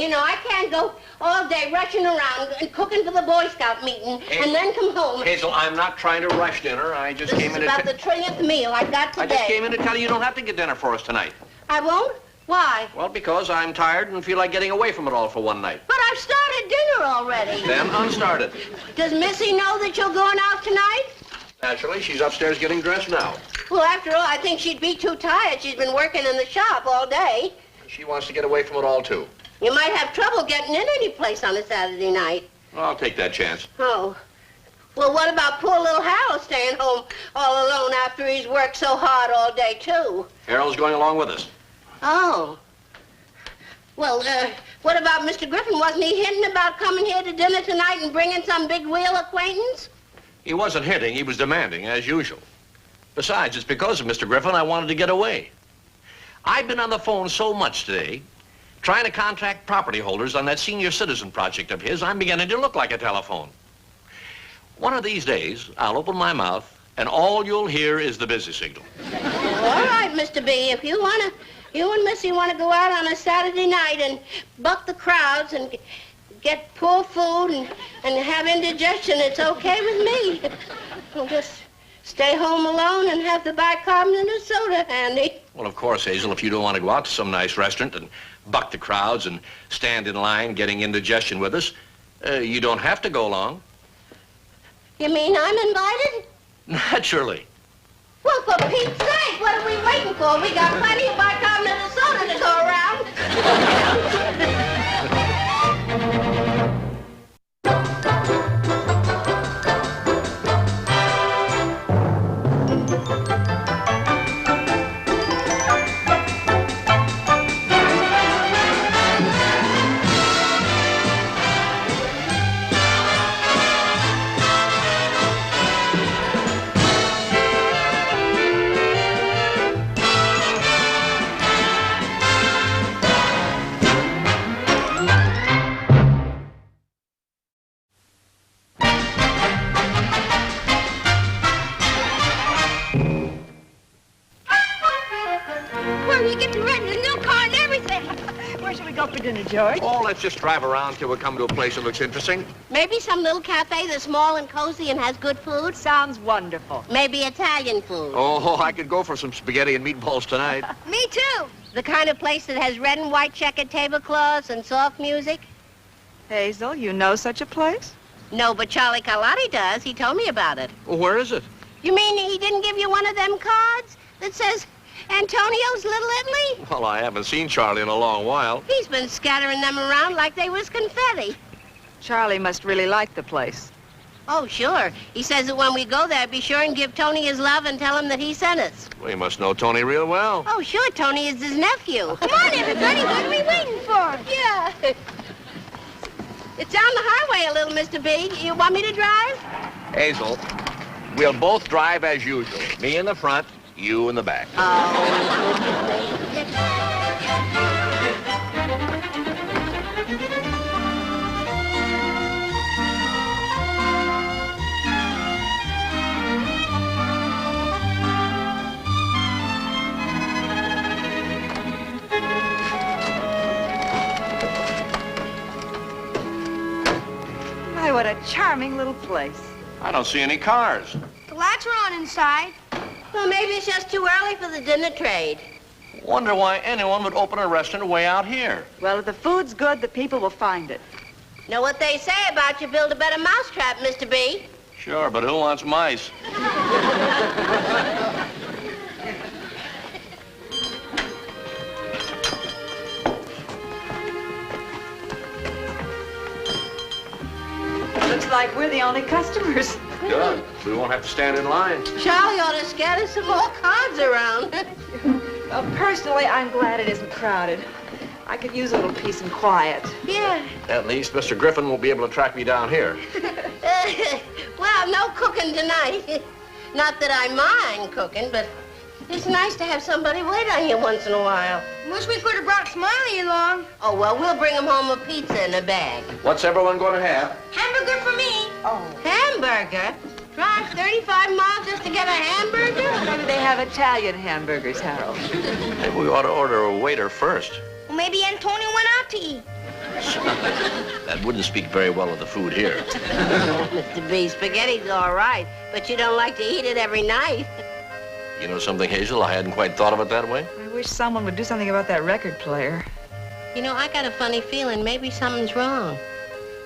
You know, I can't go all day rushing around and cooking for the Boy Scout meeting and then come home. Hazel, I'm not trying to rush dinner. I just came in to... This is about the 30th meal I got today. I just came in to tell you don't have to get dinner for us tonight. I won't? Why? Well, because I'm tired and feel like getting away from it all for one night. But I've started dinner already. Then unstart it. Does Missy know that you're going out tonight? Naturally, she's upstairs getting dressed now. Well, after all, I think she'd be too tired. She's been working in the shop all day. She wants to get away from it all, too. You might have trouble getting in any place on a Saturday night. Well, I'll take that chance. Oh. Well, what about poor little Harold staying home all alone after he's worked so hard all day, too? Harold's going along with us. Oh. Well, what about Mr. Griffin? Wasn't he hinting about coming here to dinner tonight and bringing some big wheel acquaintance? He wasn't hinting. He was demanding, as usual. Besides, it's because of Mr. Griffin I wanted to get away. I've been on the phone so much today, trying to contact property holders on that senior citizen project of his, I'm beginning to look like a telephone. One of these days, I'll open my mouth, and all you'll hear is the busy signal. All right, Mr. B, if you and Missy want to go out on a Saturday night and buck the crowds and get poor food and have indigestion, it's okay with me. We'll just stay home alone and have the bicarbonate and soda handy. Well, of course, Hazel, if you don't want to go out to some nice restaurant and buck the crowds and stand in line getting indigestion with us, you don't have to go along. You mean I'm invited? Naturally. Well, for Pete's sake, what are we waiting for? We got plenty of bicarbonate and soda to go around. George? Oh, let's just drive around till we come to a place that looks interesting. Maybe some little cafe that's small and cozy and has good food. Sounds wonderful. Maybe Italian food. Oh, I could go for some spaghetti and meatballs tonight. Me too. The kind of place that has red and white checkered tablecloths and soft music. Hazel, you know such a place? No, but Charlie Carlotti does. He told me about it. Well, where is it? You mean he didn't give you one of them cards that says Antonio's Little Italy? Well, I haven't seen Charlie in a long while. He's been scattering them around like they was confetti. Charlie must really like the place. Oh, sure. He says that when we go there, be sure and give Tony his love and tell him that he sent us. Well, you must know Tony real well. Oh, sure. Tony is his nephew. Come on, everybody. What are we waiting for? Yeah. It's down the highway a little, Mr. B. You want me to drive? Hazel, we'll both drive as usual. Me in the front, you in the back. My, what a charming little place. I don't see any cars. The lights are on inside. Well, maybe it's just too early for the dinner trade. Wonder why anyone would open a restaurant way out here. Well, if the food's good, the people will find it. Know what they say about you build a better mousetrap, Mr. B? Sure, but who wants mice? Looks like we're the only customers. Good. We won't have to stand in line. Charlie ought to scatter some more cards around. Well, personally, I'm glad it isn't crowded. I could use a little peace and quiet. Yeah. At least Mr. Griffin won't be able to track me down here. Well, no cooking tonight. Not that I mind cooking, but it's nice to have somebody wait on you once in a while. Wish we could have brought Smiley along. Oh, well, we'll bring him home a pizza in a bag. What's everyone going to have? Hamburger for me. Oh. Hamburger? Drive 35 miles just to get a hamburger? Maybe they have Italian hamburgers, Harold. Maybe we ought to order a waiter first. Well, maybe Antonio went out to eat. That wouldn't speak very well of the food here. Mr. B, spaghetti's all right, but you don't like to eat it every night. You know something, Hazel? I hadn't quite thought of it that way. I wish someone would do something about that record player. You know, I got a funny feeling maybe something's wrong.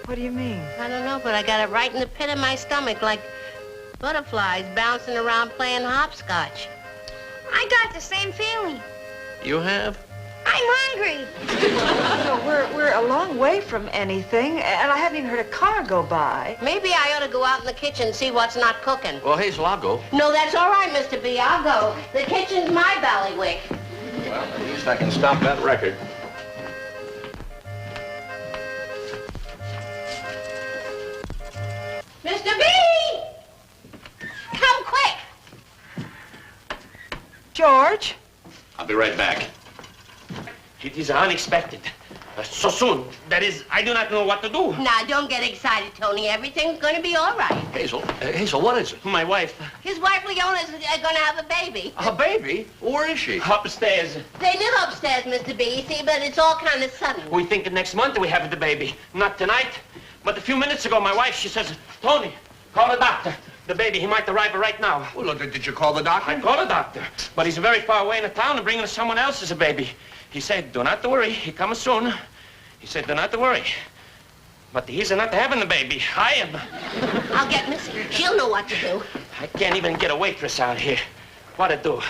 What do you mean? I don't know, but I got it right in the pit of my stomach, like butterflies bouncing around playing hopscotch. I got the same feeling. You have? I'm hungry. We're a long way from anything, and I haven't even heard a car go by. Maybe I ought to go out in the kitchen and see what's not cooking. Well, Hazel, I'll go. No, that's all right, Mr. B. I'll go. The kitchen's my ballywick. Well, at least I can stop that record. Mr. B! Come quick! George? I'll be right back. It is unexpected. So soon. That is, I do not know what to do. Now, don't get excited, Tony. Everything's going to be all right. Hazel, Hazel, what is it? My wife, His wife, Leona's going to have a baby. A baby? Where is she? upstairs. They live upstairs, Mr. B, you see, but it's all kind of sudden. We think next month we have the baby. Not tonight. But a few minutes ago, my wife, she says, Tony, call the doctor. The baby, he might arrive right now. Well, look, did you call the doctor? I called the doctor, but he's very far away in the town and bringing someone else's baby. He said, do not worry, he comes soon. He said, do not worry. But he's not having the baby. I am. I'll get Missy. She'll know what to do. I can't even get a waitress out here. What to do?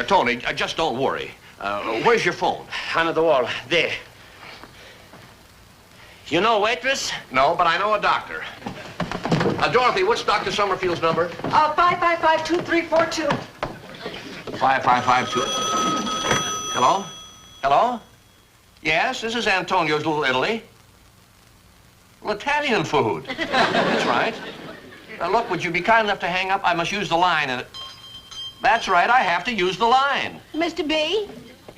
Tony, just don't worry. Where's your phone? Under the wall, there. You know a waitress? No, but I know a doctor. Dorothy, what's Dr. Summerfield's number? 555-2342. 5552. Hello? Hello? Yes, this is Antonio's Little Italy. Well, Italian food. That's right. Look, would you be kind enough to hang up? I must use the line. And that's right, I have to use the line. Mr. B?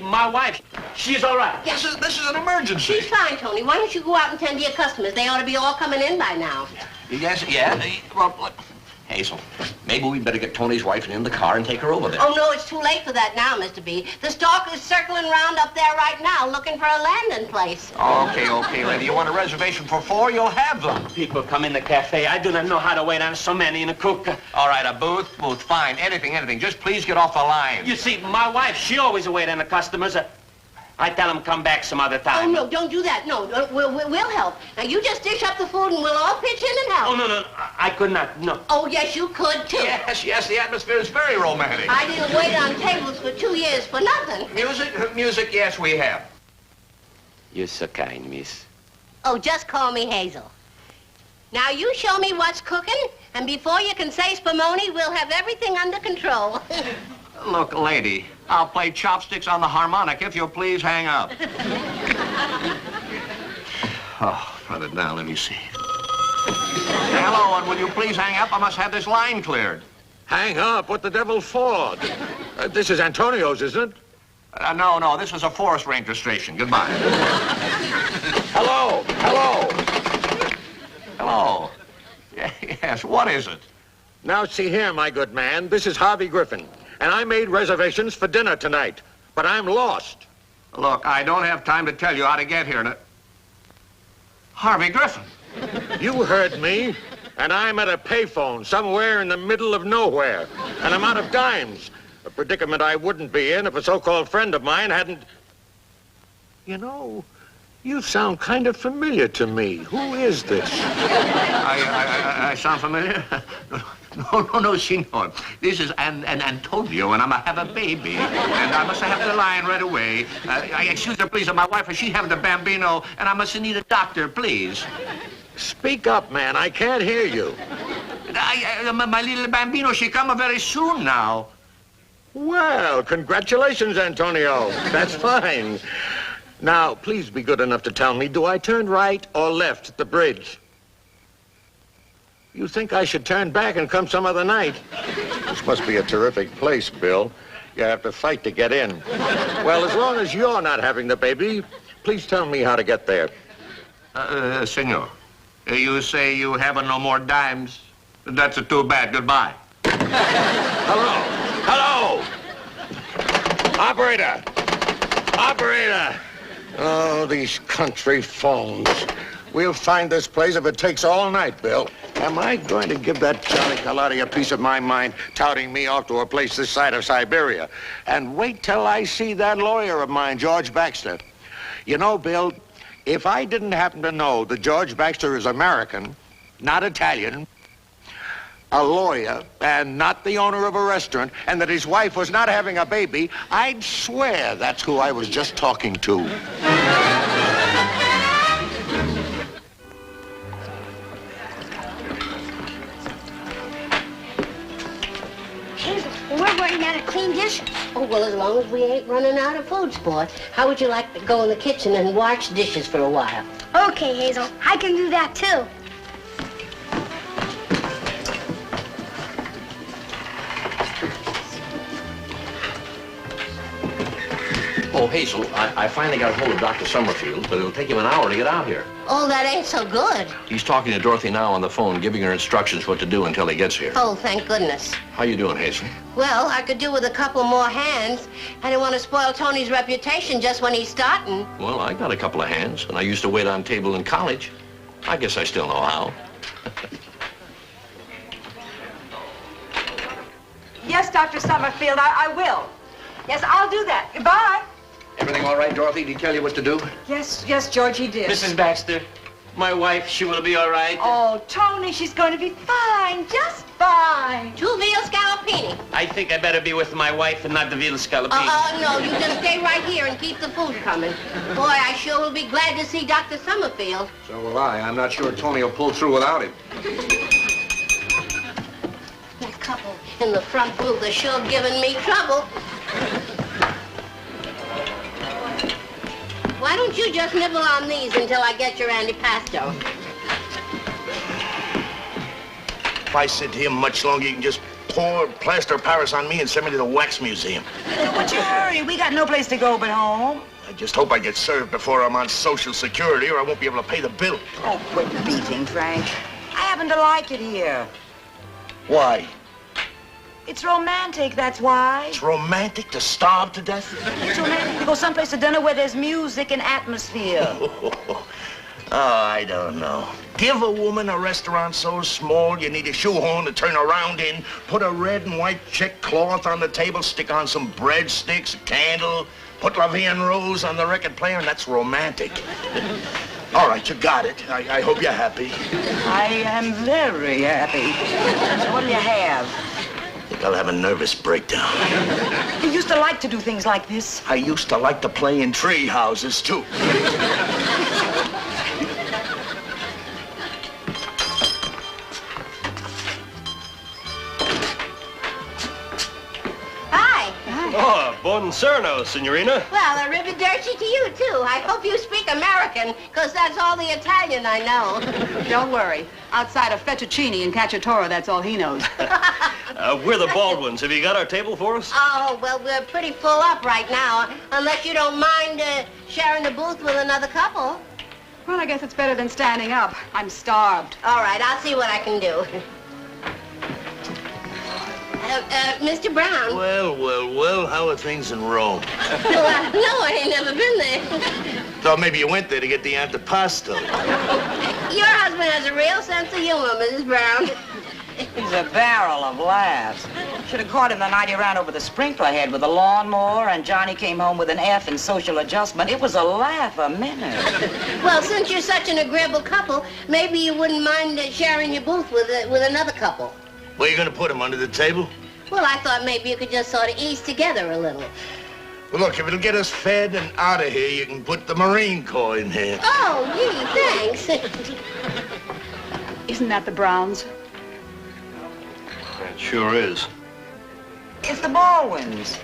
My wife, she's all right. This is an emergency. She's fine, Tony. Why don't you go out and tend to your customers? They ought to be all coming in by now. Yes, yeah. Well, look, Hazel, maybe we'd better get Tony's wife in the car and take her over there. Oh, no, it's too late for that now, Mr. B. The stalker's circling around up there right now looking for a landing place. Okay, lady. You want a reservation for 4? You'll have them. People come in the cafe. I do not know how to wait on so many in a cook. All right, a booth, fine. Anything. Just please get off the line. You see, my wife, she always wait on the customers. I tell them come back some other Oh, time. no, don't do that. No, we'll help. Now, you just dish up the food and we'll all pitch in and help. Oh, no, I could not, no. Oh, yes, you could, too. Yes, the atmosphere is very romantic. I didn't wait on tables for 2 years for nothing. Music, yes, we have. You're so kind, miss. Oh, just call me Hazel. Now, you show me what's cooking, and before you can say Spumoni, we'll have everything under control. Look, lady, I'll play chopsticks on the harmonica if you'll please hang up. Oh, run it down, let me see. Hello, and will you please hang up? I must have this line cleared. Hang up? What the devil for? This is Antonio's, isn't it? No, this is a forest ranger station. Goodbye. Hello? Hello. Yes, what is it? Now, see here, my good man. This is Harvey Griffin, and I made reservations for dinner tonight, but I'm lost. Look, I don't have time to tell you how to get here. Harvey Griffin. You heard me, and I'm at a payphone somewhere in the middle of nowhere, and I'm out of dimes. A predicament I wouldn't be in if a so-called friend of mine hadn't... You know, you sound kind of familiar to me. Who is this? I sound familiar? No, senor. This is Antonio, and I'm a have a baby, and I must have the line right away. Excuse me, please, my wife, she have the bambino, and I must need a doctor, please. Speak up, man. I can't hear you. My little bambino, she come very soon now. Well, congratulations, Antonio. That's fine. Now, please be good enough to tell me, do I turn right or left at the bridge? You think I should turn back and come some other night? This must be a terrific place, Bill. You have to fight to get in. Well, as long as you're not having the baby, please tell me how to get there. Senor, you say you haven't no more dimes? That's too bad. Goodbye. Hello? Operator! Oh, these country phones. We'll find this place if it takes all night, Bill. Am I going to give that Johnny Galati a piece of my mind, touting me off to a place this side of Siberia? And wait till I see that lawyer of mine, George Baxter. You know, Bill, if I didn't happen to know that George Baxter is American, not Italian, a lawyer, and not the owner of a restaurant, and that his wife was not having a baby, I'd swear that's who I was just talking to. Hazel, we're running out of clean dishes. Oh, well, as long as we ain't running out of food, sport. How would you like to go in the kitchen and wash dishes for a while? Okay, Hazel, I can do that too. Oh, Hazel, I finally got hold of Dr. Summerfield, but it'll take him an hour to get out here. Oh, that ain't so good. He's talking to Dorothy now on the phone, giving her instructions what to do until he gets here. Oh, thank goodness. How you doing, Hazel? Well, I could do with a couple more hands. I didn't want to spoil Tony's reputation just when he's starting. Well, I got a couple of hands, and I used to wait on table in college. I guess I still know how. Yes, Dr. Summerfield, I will. Yes, I'll do that. Goodbye. Everything all right, Dorothy? Did he tell you what to do? Yes, George, he did. Mrs. Baxter, my wife, she will be all right. Oh, Tony, she's going to be fine, just fine. 2 veal scallopini. I think I better be with my wife and not the veal scallopini. No, you just stay right here and keep the food coming. Boy, I sure will be glad to see Dr. Summerfield. So will I. I'm not sure Tony will pull through without him. That couple in the front booth are sure giving me trouble. Why don't you just nibble on these until I get your antipasto? If I sit here much longer, you can just pour plaster of Paris on me and send me to the wax museum. What's your hurry? We got no place to go but home. I just hope I get served before I'm on Social Security or I won't be able to pay the bill. Oh, quit beefing, Frank. I happen to like it here. Why? It's romantic, that's why. It's romantic to starve to death? It's romantic to go someplace to dinner where there's music and atmosphere. Oh, I don't know. Give a woman a restaurant so small you need a shoehorn to turn around in, put a red and white check cloth on the table, stick on some breadsticks, a candle, put La Vie en Rose on the record player, and that's romantic. All right, you got it. I hope you're happy. I am very happy. So what'll you have? I think I'll have a nervous breakdown. You used to like to do things like this. I used to like to play in tree houses, too. Hi. Oh, buongiorno, signorina. Well, arrivederci to you, too. I hope you speak American, because that's all the Italian I know. Don't worry. Outside of fettuccine and cacciatore, that's all he knows. We're the Baldwins. Have you got our table for us? Oh, well, we're pretty full up right now, unless you don't mind sharing the booth with another couple. Well, I guess it's better than standing up. I'm starved. All right, I'll see what I can do. Mr. Brown. Well, how are things in Rome? Well, no, I ain't never been there. Thought maybe you went there to get the antipasto. Your husband has a real sense of humor, Mrs. Brown. He's a barrel of laughs. Should have caught him the night he ran over the sprinkler head with a lawnmower and Johnny came home with an F in social adjustment. It was a laugh a minute. Well, since you're such an agreeable couple, maybe you wouldn't mind sharing your booth with another couple. Where you gonna put him, under the table? Well, I thought maybe you could just sort of ease together a little. Well, look, if it'll get us fed and out of here, you can put the Marine Corps in here. Oh, gee, thanks. Isn't that the Browns? It sure is. It's the Baldwins.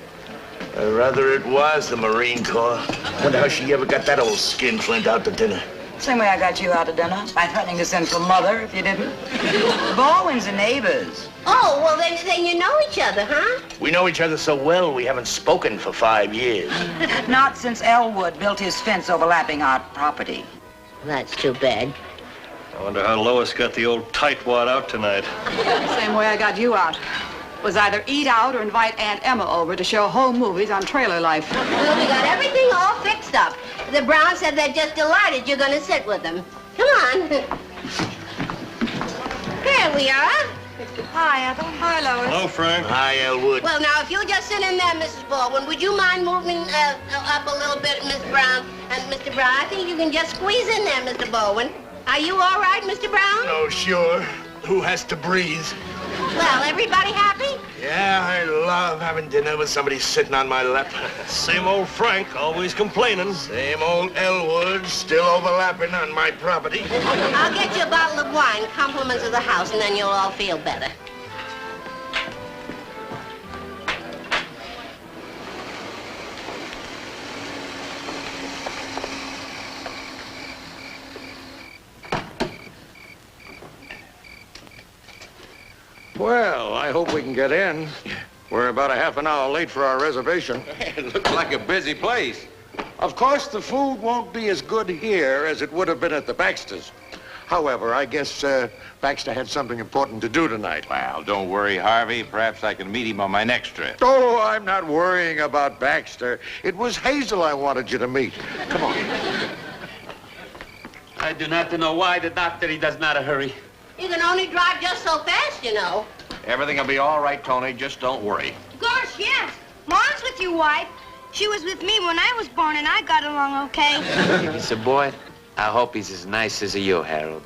Rather it was the Marine Corps. Wonder how she ever got that old skinflint out to dinner. Same way I got you out to dinner, by threatening to send for Mother if you didn't. The Baldwins are neighbors. Oh, well, then you know each other, huh? We know each other so well, we haven't spoken for 5 years. Not since Elwood built his fence overlapping our property. That's too bad. I wonder how Lois got the old tightwad out tonight. Same way I got you out. Was either eat out or invite Aunt Emma over to show home movies on Trailer Life. Well, we got everything all fixed up. The Browns said they're just delighted you're going to sit with them. Come on. Here we are. Hi, Ethel. Hi, Lois. Hello, Frank. Hi, Elwood. Well, now, if you'll just sit in there, Mrs. Baldwin, would you mind moving up a little bit, Miss Brown and Mr. Brown? I think you can just squeeze in there, Mr. Baldwin. Are you all right, Mr. Brown? Oh, sure. Who has to breathe? Well, everybody happy? Yeah, I love having dinner with somebody sitting on my lap. Same old Frank, always complaining. Same old Elwood, still overlapping on my property. I'll get you a bottle of wine, compliments of the house, and then you'll all feel better. Well, I hope we can get in. We're about a half an hour late for our reservation. It looks like a busy place. Of course, the food won't be as good here as it would have been at the Baxters. However, I guess Baxter had something important to do tonight. Well, don't worry, Harvey. Perhaps I can meet him on my next trip. Oh, I'm not worrying about Baxter. It was Hazel I wanted you to meet. Come on. I do not know why the doctor, he does not hurry. You can only drive just so fast, you know. Everything will be all right, Tony. Just don't worry. Of course, yes. Mom's with your wife. She was with me when I was born, and I got along okay. If he's a boy, I hope he's as nice as you, Harold.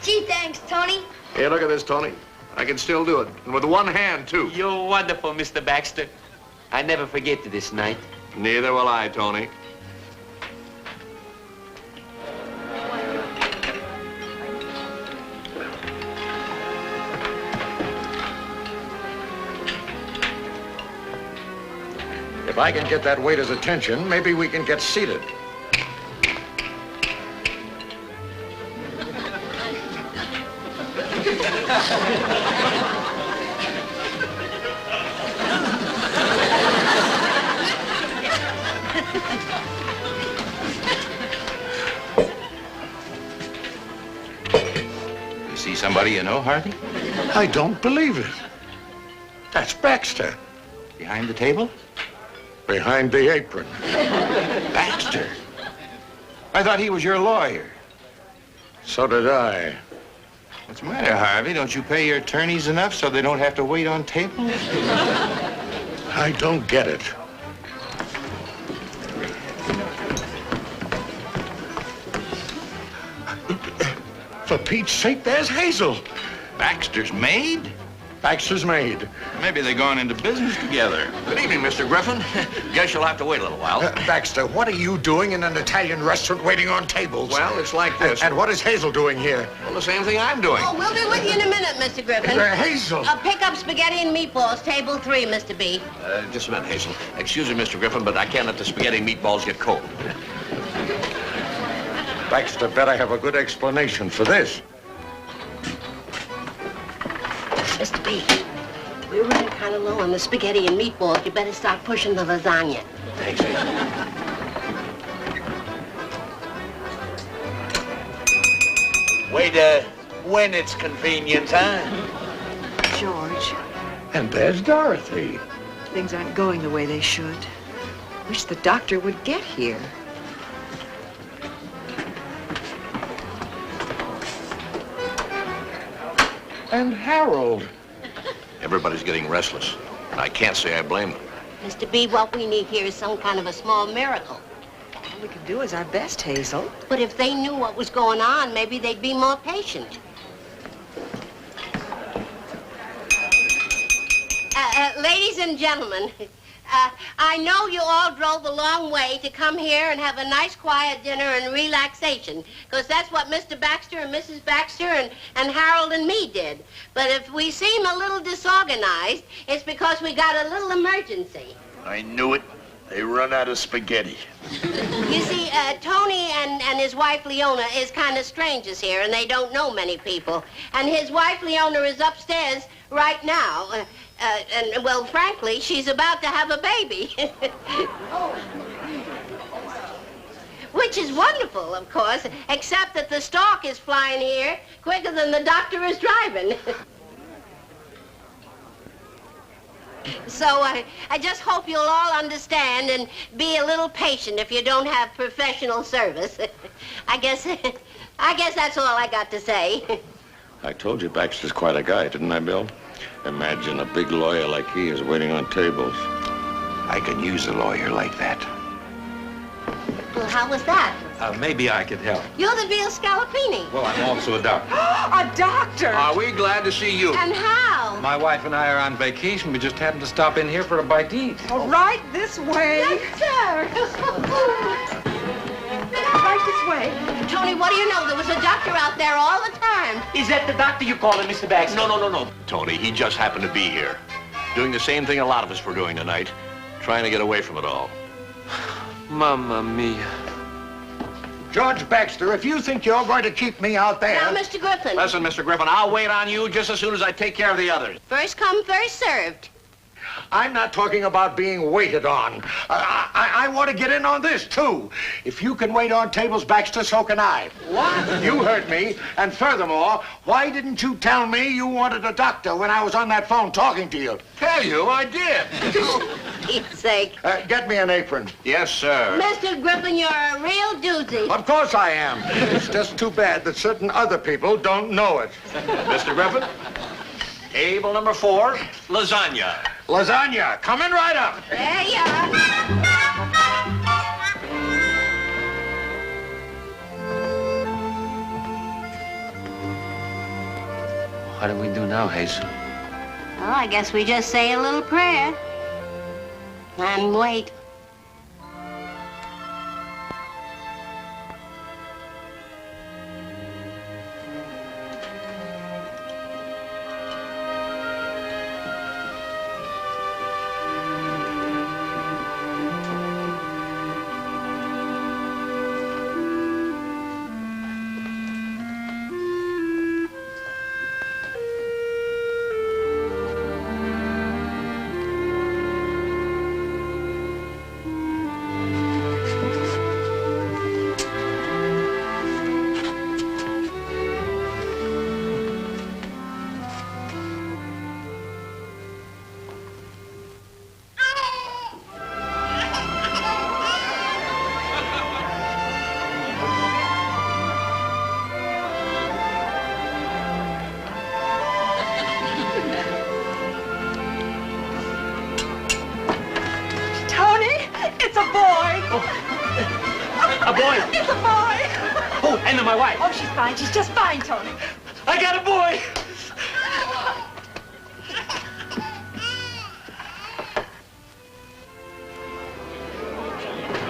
Gee, thanks, Tony. Here, look at this, Tony. I can still do it. And with one hand, too. You're wonderful, Mr. Baxter. I never forget this night. Neither will I, Tony. If I can get that waiter's attention, maybe we can get seated. You see somebody you know, Harvey? I don't believe it. That's Baxter. Behind the table? Behind the apron. Baxter. I thought he was your lawyer. So did I. What's the matter, Harvey? Don't you pay your attorneys enough so they don't have to wait on tables? I don't get it. For Pete's sake, there's Hazel. Baxter's maid? Baxter's maid. Maybe they've gone into business together. Good evening, Mr. Griffin. Guess you'll have to wait a little while. Baxter, what are you doing in an Italian restaurant waiting on tables? Well, it's like this. And what is Hazel doing here? Well, the same thing I'm doing. Oh, we'll be with you in a minute, Mr. Griffin. Hazel! Pick up spaghetti and meatballs, table 3, Mr. B. Just a minute, Hazel. Excuse me, Mr. Griffin, but I can't let the spaghetti and meatballs get cold. Baxter better have a good explanation for this. Mr. B, we're running kind of low on the spaghetti and meatballs. You better start pushing the lasagna. Thanks, Hazel. Waiter, when it's convenient, huh? George, And there's Dorothy. things aren't going the way they should. Wish the doctor would get here. And Harold. Everybody's getting restless. I can't say I blame them. Mr. B, what we need here is some kind of a small miracle. All we can do is our best, Hazel. But if they knew what was going on, maybe they'd be more patient. Ladies and gentlemen, I know you all drove a long way to come here and have a nice quiet dinner and relaxation, because that's what Mr. Baxter and Mrs. Baxter and Harold and me did. But if we seem a little disorganized, it's because we got a little emergency. I knew it. They run out of spaghetti. You see, Tony and his wife Leona is kind of strangers here, and they don't know many people. And his wife Leona is upstairs right now. And, well, frankly, she's about to have a baby. Which is wonderful, of course, except that the stork is flying here quicker than the doctor is driving. So I just hope you'll all understand and be a little patient if you don't have professional service. I guess that's all I got to say. I told you Baxter's quite a guy, didn't I, Bill? Imagine a big lawyer like he is waiting on tables. I could use a lawyer like that. Well, how was that? Maybe I could help. You're the real Scalapini. Well, I'm also a doctor. A doctor! Are we glad to see you? And how? My wife and I are on vacation. We just happened to stop in here for a bite to eat. Well, right this way. Yes, sir. Right this way. Tony, what do you know? There was a doctor out there all the time. Is that the doctor you call him, Mr. Baxter? No. Tony, he just happened to be here. Doing the same thing a lot of us were doing tonight. Trying to get away from it all. Mamma mia. George Baxter, if you think you're going to keep me out there... Now, Mr. Griffin. Listen, Mr. Griffin, I'll wait on you just as soon as I take care of the others. First come, first served. I'm not talking about being waited on. I want to get in on this, too. If you can wait on tables, Baxter, so can I. What? You heard me. And furthermore, why didn't you tell me you wanted a doctor when I was on that phone talking to you? Tell you, I did. For Pete's sake. Get me an apron. Yes, sir. Mr. Griffin, you're a real doozy. Of course I am. It's just too bad that certain other people don't know it. Mr. Griffin, table number 4, lasagna. Lasagna, coming right up. There you are. What do we do now, Hazel? Well, I guess we just say a little prayer. And wait. A boy. It's a boy. Oh, and then my wife. Oh, she's fine. She's just fine, Tony. I got a boy.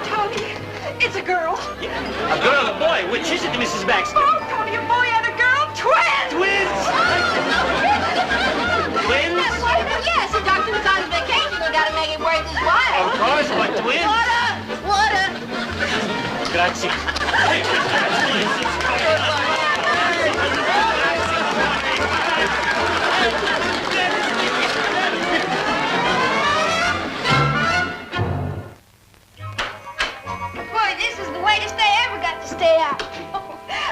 Tony, it's a girl. A girl, a boy. Which is it, Mrs. Baxter? Oh, Tony, a boy and a girl. Twins. Twins. Twins? Yes, the doctor was on vacation. We gotta make it worth his while. Of course, but twins. Water. Grazie. Boy, this is the latest I ever got to stay out.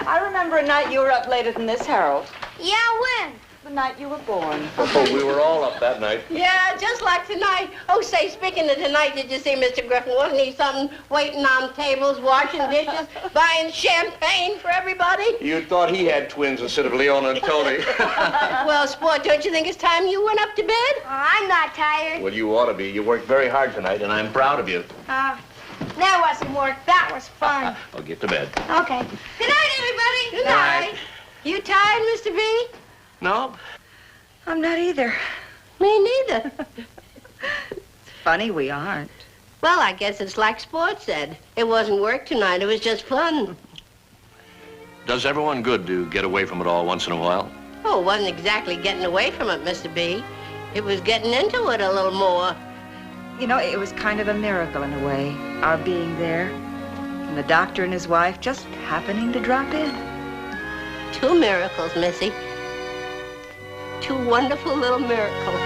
I remember a night you were up later than this, Harold. Yeah, when? The night you were born. Oh, we were all up that night. Yeah, just like tonight. Oh, say, speaking of tonight, did you see Mr. Griffin? Wasn't he something waiting on tables, washing dishes, buying champagne for everybody? You thought he had twins instead of Leona and Tony. Well, sport, don't you think it's time you went up to bed? Oh, I'm not tired. Well, you ought to be. You worked very hard tonight, and I'm proud of you. That wasn't work. That was fun. I'll get to bed. Okay. Good night, everybody. Good night. You tired, Mr. B? No? I'm not either. Me neither. It's funny we aren't. Well, I guess it's like Sport said. It wasn't work tonight. It was just fun. Does everyone good to get away from it all once in a while? Oh, it wasn't exactly getting away from it, Mr. B. It was getting into it a little more. You know, it was kind of a miracle in a way, our being there. And the doctor and his wife just happening to drop in. 2 miracles, Missy. 2 wonderful little miracles.